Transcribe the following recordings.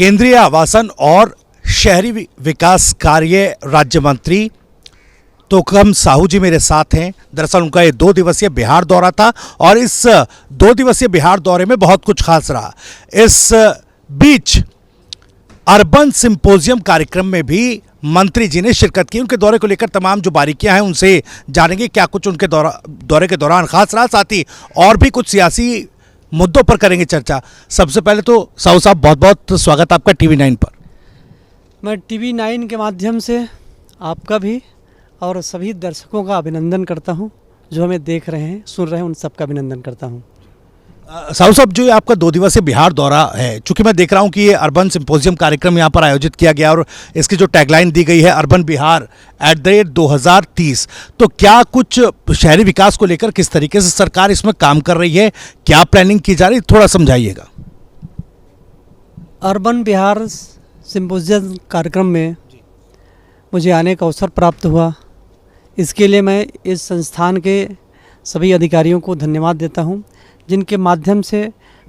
केंद्रीय आवासन और शहरी विकास कार्य राज्य मंत्री तोकम साहू जी मेरे साथ हैं। दरअसल उनका ये 2 दिवसीय बिहार दौरा था और इस 2 दिवसीय बिहार दौरे में बहुत कुछ खास रहा। इस बीच अर्बन सिंपोजियम कार्यक्रम में भी मंत्री जी ने शिरकत की। उनके दौरे को लेकर तमाम जो बारीकियां हैं उनसे जानेंगे क्या कुछ उनके दौरे के दौरान खास रहा, साथ ही और भी कुछ सियासी मुद्दों पर करेंगे चर्चा। सबसे पहले तो साहू साहब बहुत बहुत स्वागत आपका TV9 पर। मैं TV9 के माध्यम से आपका भी और सभी दर्शकों का अभिनंदन करता हूं, जो हमें देख रहे हैं सुन रहे हैं, उन सबका अभिनंदन करता हूं। साहू साहब, जो आपका 2 दिवसीय बिहार दौरा है, चूंकि मैं देख रहा हूं कि ये अर्बन सिंपोजियम कार्यक्रम यहां पर आयोजित किया गया और इसकी जो टैगलाइन दी गई है अर्बन बिहार @2030, तो क्या कुछ शहरी विकास को लेकर किस तरीके से सरकार इसमें काम कर रही है, क्या प्लानिंग की जा रही है, थोड़ा समझाइएगा। अर्बन बिहार सिंपोजियम कार्यक्रम में मुझे आने का अवसर प्राप्त हुआ। इसके लिए मैं इस संस्थान के सभी अधिकारियों को धन्यवाद देता हूं, जिनके माध्यम से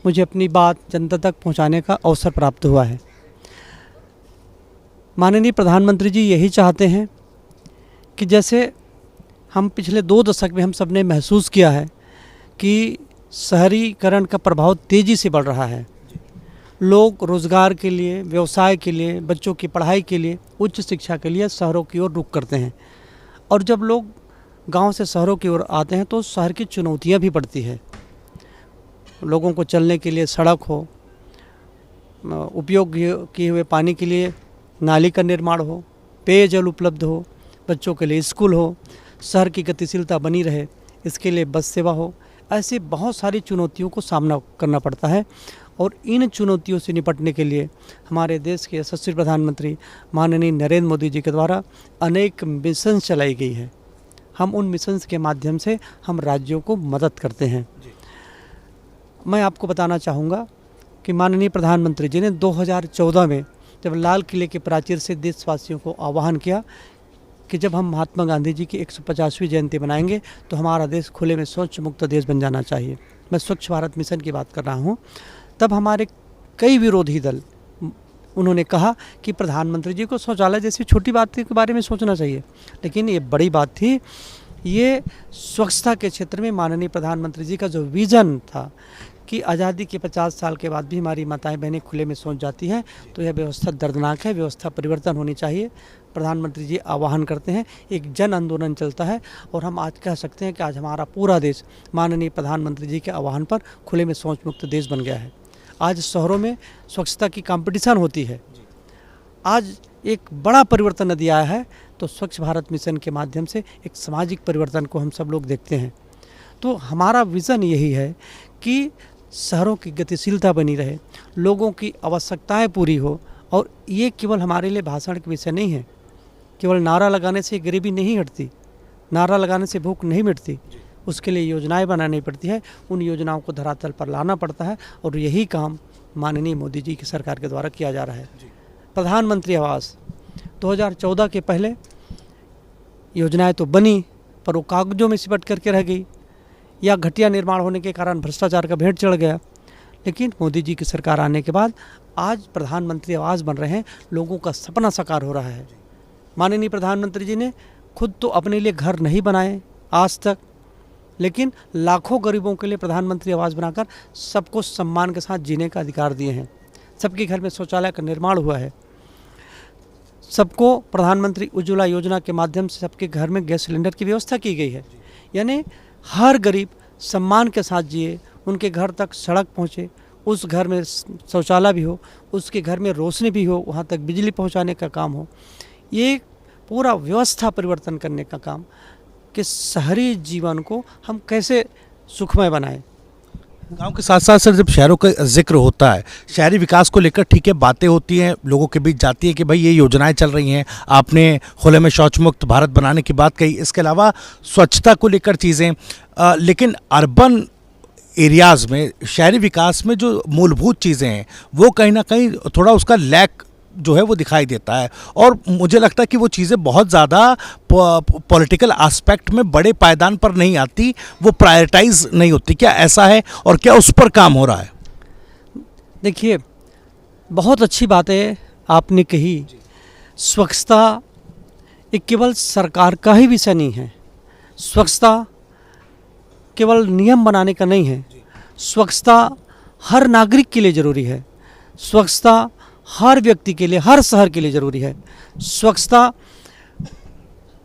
मुझे अपनी बात जनता तक पहुंचाने का अवसर प्राप्त हुआ है। माननीय प्रधानमंत्री जी यही चाहते हैं कि जैसे हम पिछले 2 दशक में हम सब ने महसूस किया है कि शहरीकरण का प्रभाव तेज़ी से बढ़ रहा है। लोग रोज़गार के लिए, व्यवसाय के लिए, बच्चों की पढ़ाई के लिए, उच्च शिक्षा के लिए शहरों की ओर रुख करते हैं। और जब लोग गांव से शहरों की ओर आते हैं तो शहर की चुनौतियां भी बढ़ती है। लोगों को चलने के लिए सड़क हो, उपयोग किए हुए पानी के लिए नाली का निर्माण हो, पेयजल उपलब्ध हो, बच्चों के लिए स्कूल हो, शहर की गतिशीलता बनी रहे, इसके लिए बस सेवा हो। ऐसी बहुत सारी चुनौतियों को सामना करना पड़ता है और इन चुनौतियों से निपटने के लिए हमारे देश के यशस्वी प्रधानमंत्री माननीय नरेंद्र मोदी जी के द्वारा अनेक मिशन चलाई गई है। हम उन मिशंस के माध्यम से हम राज्यों को मदद करते हैं। मैं आपको बताना चाहूँगा कि माननीय प्रधानमंत्री जी ने 2014 में जब लाल किले के प्राचीर से देशवासियों को आह्वान किया कि जब हम महात्मा गांधी जी की 150वीं जयंती बनाएंगे तो हमारा देश खुले में शौच मुक्त देश बन जाना चाहिए। मैं स्वच्छ भारत मिशन की बात कर रहा हूँ। तब हमारे कई विरोधी दल उन्होंने कहा कि प्रधानमंत्री जी को शौचालय जैसी छोटी बात के बारे में सोचना चाहिए, लेकिन ये बड़ी बात थी। ये स्वच्छता के क्षेत्र में माननीय प्रधानमंत्री जी का जो विज़न था कि आज़ादी के 50 साल के बाद भी हमारी माताएं बहनें खुले में शौच जाती हैं, तो यह व्यवस्था दर्दनाक है, व्यवस्था परिवर्तन होनी चाहिए। प्रधानमंत्री जी आह्वान करते हैं, एक जन आंदोलन चलता है और हम आज कह सकते हैं कि आज हमारा पूरा देश माननीय प्रधानमंत्री जी के आह्वान पर खुले में शौच मुक्त देश बन गया है। आज शहरों में स्वच्छता की कंपटीशन होती है। आज एक बड़ा परिवर्तन यदि आया है तो स्वच्छ भारत मिशन के माध्यम से एक सामाजिक परिवर्तन को हम सब लोग देखते हैं। तो हमारा विज़न यही है कि शहरों की गतिशीलता बनी रहे, लोगों की आवश्यकताएं पूरी हो। और ये केवल हमारे लिए भाषण का विषय नहीं है। केवल नारा लगाने से गरीबी नहीं हटती, नारा लगाने से भूख नहीं मिटती। उसके लिए योजनाएं बनानी पड़ती है, उन योजनाओं को धरातल पर लाना पड़ता है और यही काम माननीय मोदी जी की सरकार के द्वारा किया जा रहा है। प्रधानमंत्री आवास 2014 के पहले योजनाएं तो बनी पर वो कागजों में सिमट करके रह गई या घटिया निर्माण होने के कारण भ्रष्टाचार का भेंट चढ़ गया। लेकिन मोदी जी की सरकार आने के बाद आज प्रधानमंत्री आवास बन रहे हैं, लोगों का सपना साकार हो रहा है। माननीय प्रधानमंत्री जी ने खुद तो अपने लिए घर नहीं बनाए आज तक, लेकिन लाखों गरीबों के लिए प्रधानमंत्री आवास बनाकर सबको सम्मान के साथ जीने का अधिकार दिए हैं। सबके घर में शौचालय का निर्माण हुआ है। सबको प्रधानमंत्री उज्ज्वला योजना के माध्यम से सबके घर में गैस सिलेंडर की व्यवस्था की गई है। यानी हर गरीब सम्मान के साथ जिए, उनके घर तक सड़क पहुँचे, उस घर में शौचालय भी हो, उसके घर में रोशनी भी हो, वहाँ तक बिजली पहुँचाने का काम हो। ये पूरा व्यवस्था परिवर्तन करने का काम कि शहरी जीवन को हम कैसे सुखमय बनाएं। गांव के साथ साथ सर, जब शहरों का जिक्र होता है, शहरी विकास को लेकर ठीक है बातें होती हैं, लोगों के बीच जाती है कि भाई ये योजनाएं चल रही हैं, आपने खुले में शौच मुक्त भारत बनाने की बात कही, इसके अलावा स्वच्छता को लेकर चीज़ें, लेकिन अर्बन एरियाज़ में शहरी विकास में जो मूलभूत चीज़ें हैं वो कहीं ना कहीं थोड़ा उसका लैक जो है वो दिखाई देता है। और मुझे लगता है कि वो चीज़ें बहुत ज़्यादा पॉलिटिकल एस्पेक्ट में बड़े पायदान पर नहीं आती, वो प्रायोरिटाइज नहीं होती। क्या ऐसा है और क्या उस पर काम हो रहा है? देखिए, बहुत अच्छी बातें आपने कही। स्वच्छता एक केवल सरकार का ही विषय नहीं है। स्वच्छता केवल नियम बनाने का नहीं है। स्वच्छता हर नागरिक के लिए ज़रूरी है। स्वच्छता हर व्यक्ति के लिए, हर शहर के लिए ज़रूरी है। स्वच्छता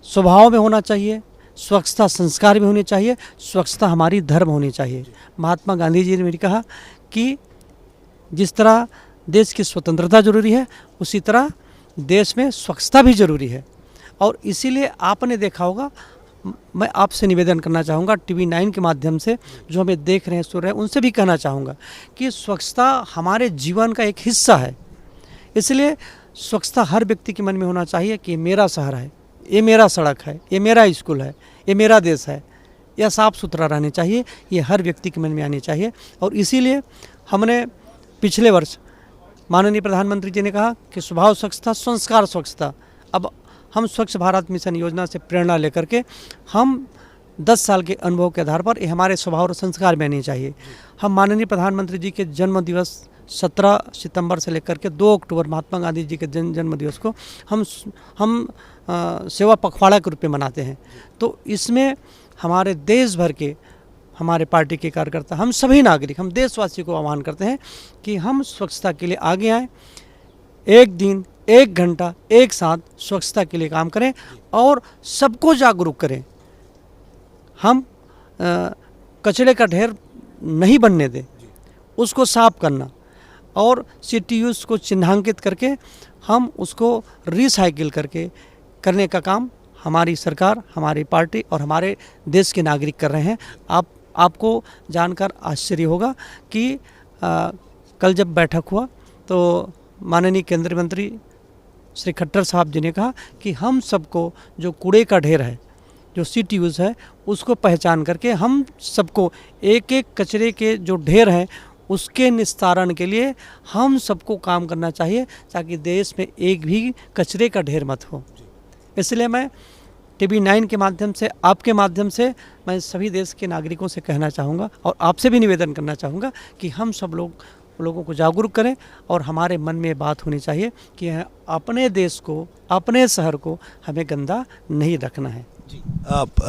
स्वभाव में होना चाहिए, स्वच्छता संस्कार में होनी चाहिए, स्वच्छता हमारी धर्म होनी चाहिए। महात्मा गांधी जी ने भी कहा कि जिस तरह देश की स्वतंत्रता जरूरी है, उसी तरह देश में स्वच्छता भी ज़रूरी है। और इसीलिए आपने देखा होगा, मैं आपसे निवेदन करना चाहूँगा, टीवी 9 के माध्यम से जो हमें देख रहे हैं, सुन रहे हैं, उनसे भी कहना चाहूँगा कि स्वच्छता हमारे जीवन का एक हिस्सा है। इसलिए स्वच्छता हर व्यक्ति के मन में होना चाहिए कि ये मेरा शहर है, ये मेरा सड़क है, ये मेरा स्कूल है, ये मेरा देश है। यह साफ़ सुथरा रहना चाहिए, ये हर व्यक्ति के मन में आनी चाहिए। और इसीलिए हमने पिछले वर्ष माननीय प्रधानमंत्री जी ने कहा कि स्वभाव स्वच्छता, संस्कार स्वच्छता। अब हम स्वच्छ भारत मिशन योजना से प्रेरणा लेकर के हम 10 साल के अनुभव के आधार पर ये हमारे स्वभाव और संस्कार में आनी चाहिए। हम माननीय प्रधानमंत्री जी के जन्म दिवस 17 सितंबर से लेकर के 2 अक्टूबर महात्मा गांधी जी के जन्म दिवस को हम सेवा पखवाड़ा के रूप में मनाते हैं। तो इसमें हमारे देश भर के, हमारे पार्टी के कार्यकर्ता, हम सभी नागरिक, हम देशवासी को आह्वान करते हैं कि हम स्वच्छता के लिए आगे आएँ। एक दिन, एक घंटा एक साथ स्वच्छता के लिए काम करें और सबको जागरूक करें। हम कचरे का ढेर नहीं बनने दें, उसको साफ करना, और सिटी यूज को चिन्हांकित करके हम उसको रिसाइकिल करने का काम हमारी सरकार, हमारी पार्टी और हमारे देश के नागरिक कर रहे हैं। आपको जानकर आश्चर्य होगा कि कल जब बैठक हुआ तो माननीय केंद्रीय मंत्री श्री खट्टर साहब जी ने कहा कि हम सबको जो कूड़े का ढेर है, जो सिटी यूज़ है, उसको पहचान करके हम सबको एक एक कचरे के जो ढेर हैं उसके निस्तारण के लिए हम सबको काम करना चाहिए, ताकि देश में एक भी कचरे का ढेर मत हो। इसलिए मैं टीवी 9 के माध्यम से, आपके माध्यम से मैं सभी देश के नागरिकों से कहना चाहूँगा और आपसे भी निवेदन करना चाहूँगा कि हम सब लोगों को जागरूक करें और हमारे मन में बात होनी चाहिए कि अपने देश को, अपने शहर को हमें गंदा नहीं रखना है।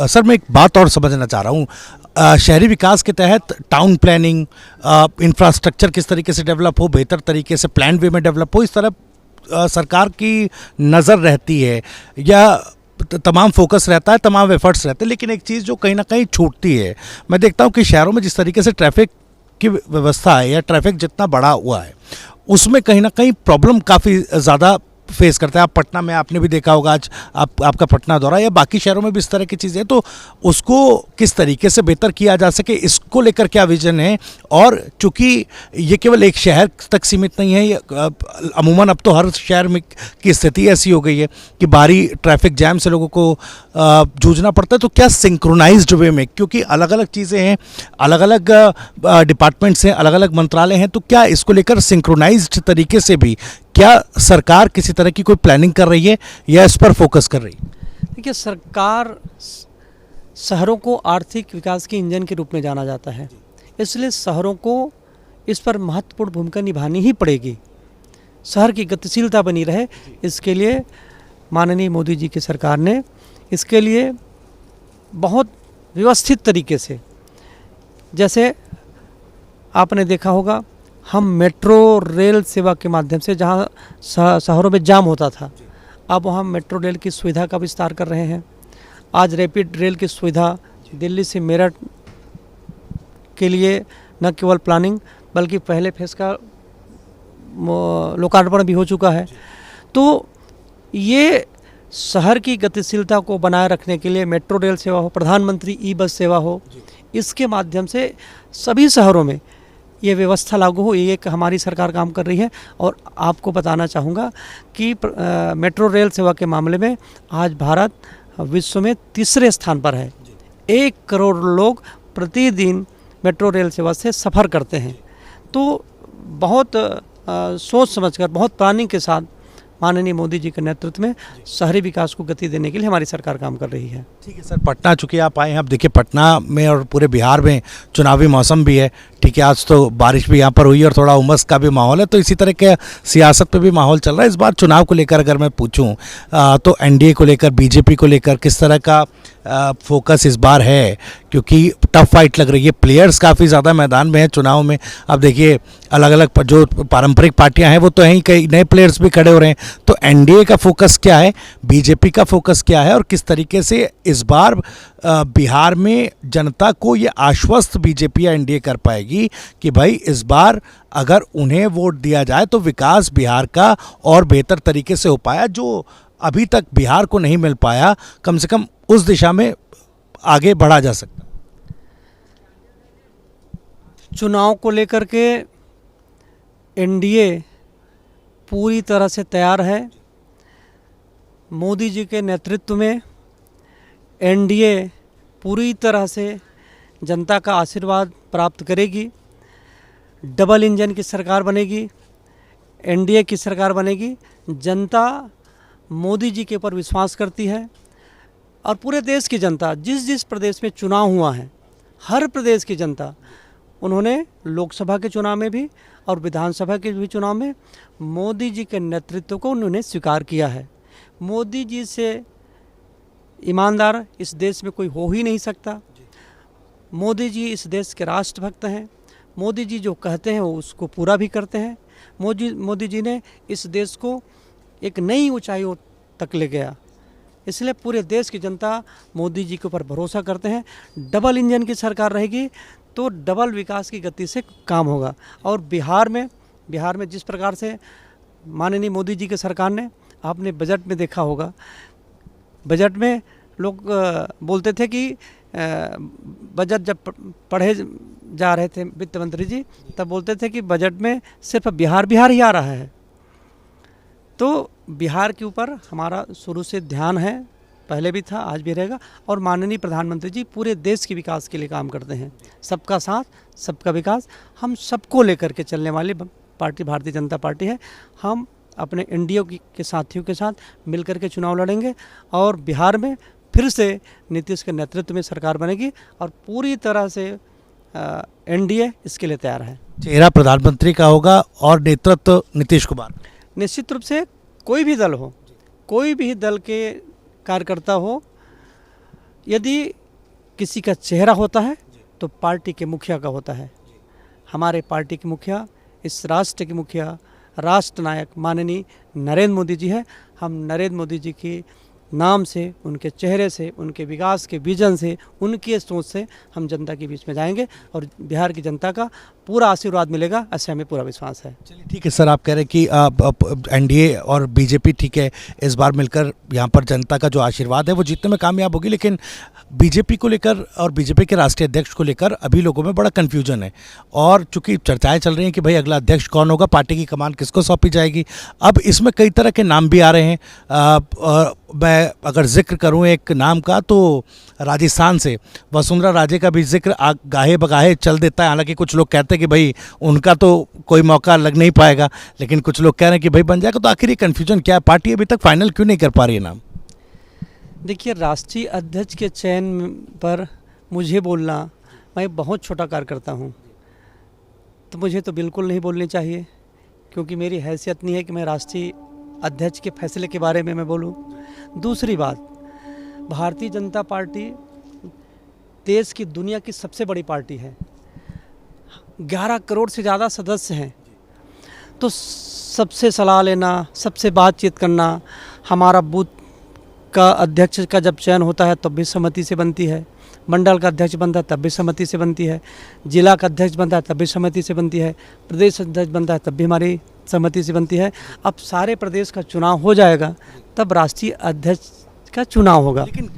सर, मैं एक बात और समझना चाह रहा हूँ। शहरी विकास के तहत टाउन प्लानिंग, इंफ्रास्ट्रक्चर किस तरीके से डेवलप हो, बेहतर तरीके से प्लान वे में डेवलप हो, इस तरह सरकार की नज़र रहती है या तमाम फोकस रहता है, तमाम एफर्ट्स रहते हैं। लेकिन एक चीज़ जो कहीं ना कहीं छूटती है, मैं देखता हूँ कि शहरों में जिस तरीके से ट्रैफिक की व्यवस्था है या ट्रैफिक जितना बढ़ा हुआ है, उसमें कहीं ना कहीं प्रॉब्लम काफ़ी ज़्यादा फेस करता है। आप पटना में, आपने भी देखा होगा, आज आपका पटना दौरा, या बाकी शहरों में भी इस तरह की चीज़ें, तो उसको किस तरीके से बेहतर किया जा सके, इसको लेकर क्या विजन है? और चूंकि ये केवल एक शहर तक सीमित नहीं है, ये अमूमन अब तो हर शहर में की स्थिति ऐसी हो गई है कि भारी ट्रैफिक जैम से लोगों को जूझना पड़ता है, तो क्या सिंक्रोनाइज्ड वे में, क्योंकि अलग अलग चीज़ें हैं, अलग अलग डिपार्टमेंट्स हैं, अलग अलग मंत्रालय हैं, तो क्या इसको लेकर सिंक्रोनाइज्ड तरीके से भी क्या सरकार किसी तरह की कोई प्लानिंग कर रही है या इस पर फोकस कर रही है? देखिए, सरकार शहरों को आर्थिक विकास के इंजन के रूप में जाना जाता है, इसलिए शहरों को इस पर महत्वपूर्ण भूमिका निभानी ही पड़ेगी। शहर की गतिशीलता बनी रहे, इसके लिए माननीय मोदी जी की सरकार ने इसके लिए बहुत व्यवस्थित तरीके से, जैसे आपने देखा होगा, हम मेट्रो रेल सेवा के माध्यम से, जहाँ शहरों में जाम होता था, अब वहाँ मेट्रो रेल की सुविधा का विस्तार कर रहे हैं। आज रैपिड रेल की सुविधा दिल्ली से मेरठ के लिए न केवल प्लानिंग बल्कि पहले फेज का लोकार्पण भी हो चुका है। तो ये शहर की गतिशीलता को बनाए रखने के लिए मेट्रो रेल सेवा हो, प्रधानमंत्री ई बस सेवा हो, इसके माध्यम से सभी शहरों में ये व्यवस्था लागू हो, ये एक हमारी सरकार काम कर रही है। और आपको बताना चाहूँगा कि मेट्रो रेल सेवा के मामले में आज भारत विश्व में तीसरे स्थान पर है। 1 करोड़ लोग प्रतिदिन मेट्रो रेल सेवा से सफ़र करते हैं। तो बहुत सोच समझकर, बहुत प्लानिंग के साथ माननीय मोदी जी के नेतृत्व में शहरी विकास को गति देने के लिए हमारी सरकार काम कर रही है। ठीक है सर, पटना चूँकि आप आए हैं, अब देखिए पटना में और पूरे बिहार में चुनावी मौसम भी है, ठीक है, आज तो बारिश भी यहाँ पर हुई और थोड़ा उमस का भी माहौल है, तो इसी तरह के सियासत पे भी माहौल चल रहा है। इस बार चुनाव को लेकर अगर मैं पूछूं तो एनडीए को लेकर, बीजेपी को लेकर किस तरह का फोकस इस बार है, क्योंकि टफ फाइट लग रही है, प्लेयर्स काफ़ी ज़्यादा मैदान में है चुनाव में। अब देखिए अलग अलग जो पारंपरिक पार्टियां हैं वो तो हैं ही, कई नए प्लेयर्स भी खड़े हो रहे हैं। तो एनडीए का फोकस क्या है, बीजेपी का फोकस क्या है, और किस तरीके से इस बार बिहार में जनता को ये आश्वस्त बीजेपी या एनडीए कर पाएगी कि भाई इस बार अगर उन्हें वोट दिया जाए तो विकास बिहार का और बेहतर तरीके से हो पाया, जो अभी तक बिहार को नहीं मिल पाया, कम से कम उस दिशा में आगे बढ़ा जा सकता। चुनाव को लेकर के एनडीए पूरी तरह से तैयार है। मोदी जी के नेतृत्व में एनडीए पूरी तरह से जनता का आशीर्वाद प्राप्त करेगी। डबल इंजन की सरकार बनेगी, एनडीए की सरकार बनेगी। जनता मोदी जी के ऊपर विश्वास करती है और पूरे देश की जनता, जिस जिस प्रदेश में चुनाव हुआ है, हर प्रदेश की जनता, उन्होंने लोकसभा के चुनाव में भी और विधानसभा के भी चुनाव में मोदी जी के नेतृत्व को उन्होंने स्वीकार किया है। मोदी जी से ईमानदार इस देश में कोई हो ही नहीं सकता। मोदी जी इस देश के राष्ट्रभक्त हैं। मोदी जी जो कहते हैं वो उसको पूरा भी करते हैं। मोदी जी ने इस देश को एक नई ऊंचाइयों तक ले गया, इसलिए पूरे देश की जनता मोदी जी के ऊपर भरोसा करते हैं। डबल इंजन की सरकार रहेगी तो डबल विकास की गति से काम होगा। और बिहार में जिस प्रकार से माननीय मोदी जी की सरकार ने, आपने बजट में देखा होगा, बजट में लोग बोलते थे कि बजट जब पढ़े जा रहे थे वित्त मंत्री जी, तब बोलते थे कि बजट में सिर्फ बिहार ही आ रहा है। तो बिहार के ऊपर हमारा शुरू से ध्यान है, पहले भी था, आज भी रहेगा। और माननीय प्रधानमंत्री जी पूरे देश के विकास के लिए काम करते हैं। सबका साथ, सबका विकास, हम सबको लेकर के चलने वाली पार्टी भारतीय जनता पार्टी है। हम अपने एनडीए के साथियों के साथ मिलकर के चुनाव लड़ेंगे और बिहार में फिर से नीतीश के नेतृत्व में सरकार बनेगी और पूरी तरह से एनडीए इसके लिए तैयार है। चेहरा प्रधानमंत्री का होगा और नेतृत्व नीतीश कुमार। निश्चित रूप से कोई भी दल हो, कोई भी दल के कार्यकर्ता हो, यदि किसी का चेहरा होता है तो पार्टी के मुखिया का होता है। हमारे पार्टी के मुखिया, इस राष्ट्र के मुखिया, राष्ट्र नायक माननीय नरेंद्र मोदी जी है। हम नरेंद्र मोदी जी के नाम से, उनके चेहरे से, उनके विकास के विजन से, उनकी सोच से हम जनता के बीच में जाएंगे और बिहार की जनता का पूरा आशीर्वाद मिलेगा, ऐसे हमें पूरा विश्वास है। चलिए ठीक है सर, आप कह रहे हैं कि एनडीए और बीजेपी ठीक है, इस बार मिलकर यहाँ पर जनता का जो आशीर्वाद है वो जीतने में कामयाब होगी, लेकिन बीजेपी को लेकर और बीजेपी के राष्ट्रीय अध्यक्ष को लेकर अभी लोगों में बड़ा कन्फ्यूजन है। और चूंकि चर्चाएं चल रही हैं कि भाई अगला अध्यक्ष कौन होगा, पार्टी की कमान किसको सौंपी जाएगी, अब इसमें कई तरह के नाम भी आ रहे हैं। मैं अगर जिक्र करूं एक नाम का तो राजस्थान से वसुंधरा राजे का भी जिक्र गाहे बगाहे चल देता है। हालांकि कुछ लोग कहते हैं कि भाई उनका तो कोई मौका लग नहीं पाएगा, लेकिन कुछ लोग कह रहे हैं कि भाई बन जाएगा। तो आखिर ये कन्फ्यूजन क्या है, पार्टी अभी तक फाइनल क्यों नहीं कर पा रही है नाम? देखिए, राष्ट्रीय अध्यक्ष के चयन पर मुझे बोलना, मैं बहुत छोटा कार्यकर्ता हूँ, तो मुझे तो बिल्कुल नहीं बोलनी चाहिए, क्योंकि मेरी हैसियत नहीं है कि मैं राष्ट्रीय अध्यक्ष के फैसले के बारे में मैं बोलूं। दूसरी बात, भारतीय जनता पार्टी देश की, दुनिया की सबसे बड़ी पार्टी है। 11 करोड़ से ज़्यादा सदस्य हैं, तो सबसे सलाह लेना, सबसे बातचीत करना, हमारा बूथ का अध्यक्ष का जब चयन होता है तब भी सहमति से बनती है, मंडल का अध्यक्ष बनता है तब भी सहमति से बनती है, जिला का अध्यक्ष बनता है तब भी सहमति से बनती है, प्रदेश अध्यक्ष बनता है तब भी हमारी सहमति से बनती है। अब सारे प्रदेश का चुनाव हो जाएगा तब राष्ट्रीय अध्यक्ष का चुनाव होगा। लेकिन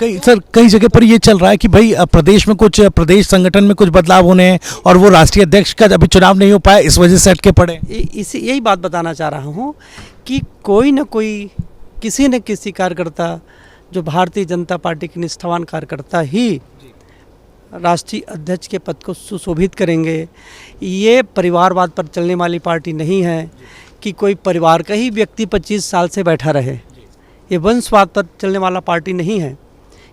कई जगह पर ये चल रहा है कि भाई प्रदेश में कुछ, प्रदेश संगठन में कुछ बदलाव होने हैं और वो राष्ट्रीय अध्यक्ष का अभी चुनाव नहीं हो पाया, इस वजह से अटके पड़े। यही बात बताना चाह रहा हूँ कि कोई न कोई, किसी न किसी कार्यकर्ता, जो भारतीय जनता पार्टी के निष्ठावान कार्यकर्ता ही राष्ट्रीय अध्यक्ष के पद को सुशोभित करेंगे। ये परिवारवाद पर चलने वाली पार्टी नहीं है कि कोई परिवार का ही व्यक्ति 25 साल से बैठा रहे। ये वंशवाद पर चलने वाला पार्टी नहीं है,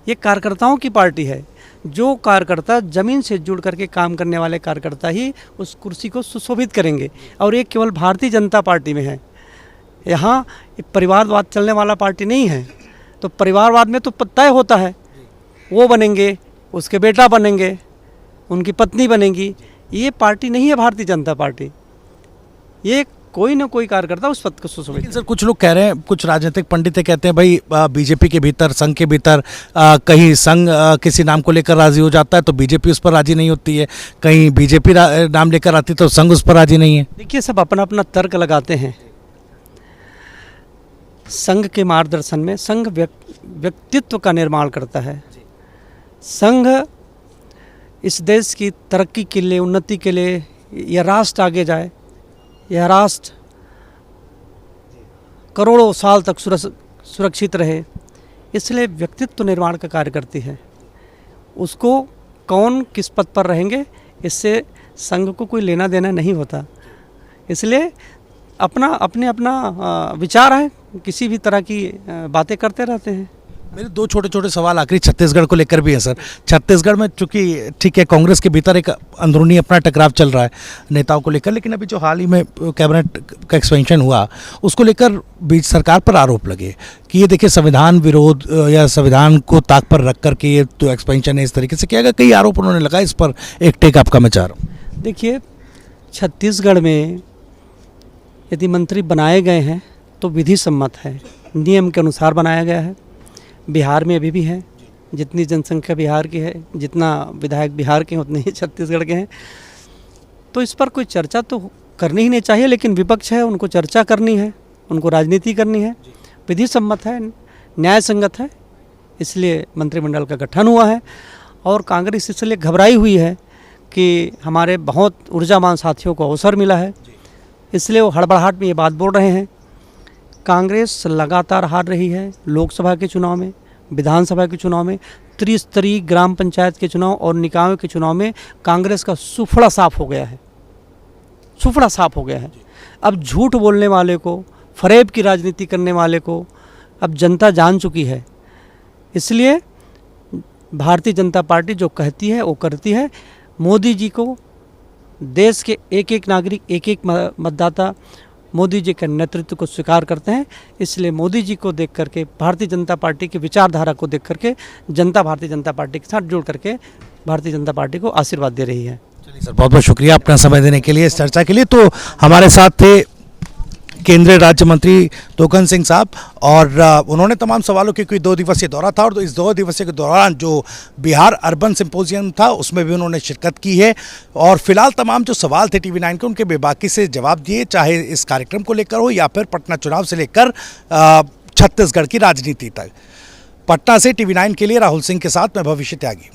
ये कार्यकर्ताओं की पार्टी है। जो कार्यकर्ता ज़मीन से जुड़ करके काम करने वाले कार्यकर्ता ही उस कुर्सी को सुशोभित करेंगे। और ये केवल भारतीय जनता पार्टी में है, यहाँ परिवारवाद चलने वाला पार्टी नहीं है। तो परिवारवाद में तो तय होता है, वो बनेंगे, उसके बेटा बनेंगे, उनकी पत्नी बनेगी। ये पार्टी नहीं है भारतीय जनता पार्टी। ये कोई ना कोई कार्यकर्ता उस पद को सुशोभित। लेकिन सर कुछ लोग कह रहे हैं, कुछ राजनीतिक पंडित कहते हैं भाई बीजेपी के भीतर, संघ के भीतर कहीं संघ किसी नाम को लेकर राजी हो जाता है तो बीजेपी उस पर राजी नहीं होती है, कहीं बीजेपी नाम लेकर आती तो संघ उस पर राजी नहीं है। देखिए, सब अपना अपना तर्क लगाते हैं। संघ के मार्गदर्शन में संघ व्यक्तित्व का निर्माण करता है। संघ इस देश की तरक्की के लिए, उन्नति के लिए, यह राष्ट्र आगे जाए, यह राष्ट्र करोड़ों साल तक सुरक्षित रहे, इसलिए व्यक्तित्व निर्माण का कार्य करती है। उसको कौन किस पद पर रहेंगे इससे संघ को कोई लेना देना नहीं होता। इसलिए अपना विचार है, किसी भी तरह की बातें करते रहते हैं। मेरे दो छोटे छोटे सवाल आखिरी छत्तीसगढ़ को लेकर भी है सर। छत्तीसगढ़ में चूंकि ठीक है कांग्रेस के भीतर एक अंदरूनी अपना टकराव चल रहा है नेताओं को लेकर, लेकिन अभी जो हाल ही में कैबिनेट का एक्सपेंशन हुआ उसको लेकर बीच सरकार पर आरोप लगे कि ये देखिए संविधान विरोध या संविधान को ताक पर रख कर के ये तो एक्सपेंशन है इस तरीके से किया गया। कई आरोप उन्होंने लगा, इस पर एक टेक आपका मैं चाह रहा हूँ। देखिए, छत्तीसगढ़ में यदि मंत्री बनाए गए हैं तो विधि सम्मत है, नियम के अनुसार बनाया गया है। बिहार में अभी भी है, जितनी जनसंख्या बिहार की है, जितना विधायक बिहार के हैं उतने ही छत्तीसगढ़ के हैं। तो इस पर कोई चर्चा तो करनी ही नहीं चाहिए, लेकिन विपक्ष है, उनको चर्चा करनी है, उनको राजनीति करनी है। विधि सम्मत है, न्याय संगत है, इसलिए मंत्रिमंडल का गठन हुआ है। और कांग्रेस इसलिए घबराई हुई है कि हमारे बहुत ऊर्जावान साथियों को अवसर मिला है, इसलिए वो हड़बड़ाहट में ये बात बोल रहे हैं। कांग्रेस लगातार हार रही है लोकसभा के चुनाव में, विधानसभा के चुनाव में, त्रिस्तरीय ग्राम पंचायत के चुनाव और निकायों के चुनाव में कांग्रेस का सुफड़ा साफ हो गया है, सुफड़ा साफ हो गया है। अब झूठ बोलने वाले को, फरेब की राजनीति करने वाले को अब जनता जान चुकी है। इसलिए भारतीय जनता पार्टी जो कहती है वो करती है। मोदी जी को, देश के एक एक नागरिक, एक एक मतदाता मोदी जी के नेतृत्व को स्वीकार करते हैं। इसलिए मोदी जी को देख करके, भारतीय जनता पार्टी की विचारधारा को देख करके जनता भारतीय जनता पार्टी के साथ जुड़ करके भारतीय जनता पार्टी को आशीर्वाद दे रही है। चलिए सर, बहुत बहुत शुक्रिया अपना समय देने के लिए, इस चर्चा के लिए। तो हमारे साथ थे केंद्रीय राज्य मंत्री तोकम सिंह साहब, और उन्होंने तमाम सवालों के कोई 2 दिवसीय दौरा था, और इस 2 दिवसीय के दौरान जो बिहार अर्बन सिंपोजियम था उसमें भी उन्होंने शिरकत की है। और फिलहाल तमाम जो सवाल थे TV9 के, उनके बेबाकी से जवाब दिए, चाहे इस कार्यक्रम को लेकर हो या फिर पटना चुनाव से लेकर छत्तीसगढ़ की राजनीति तक। पटना से TV9 के लिए राहुल सिंह के साथ मैं भविष्य त्यागी।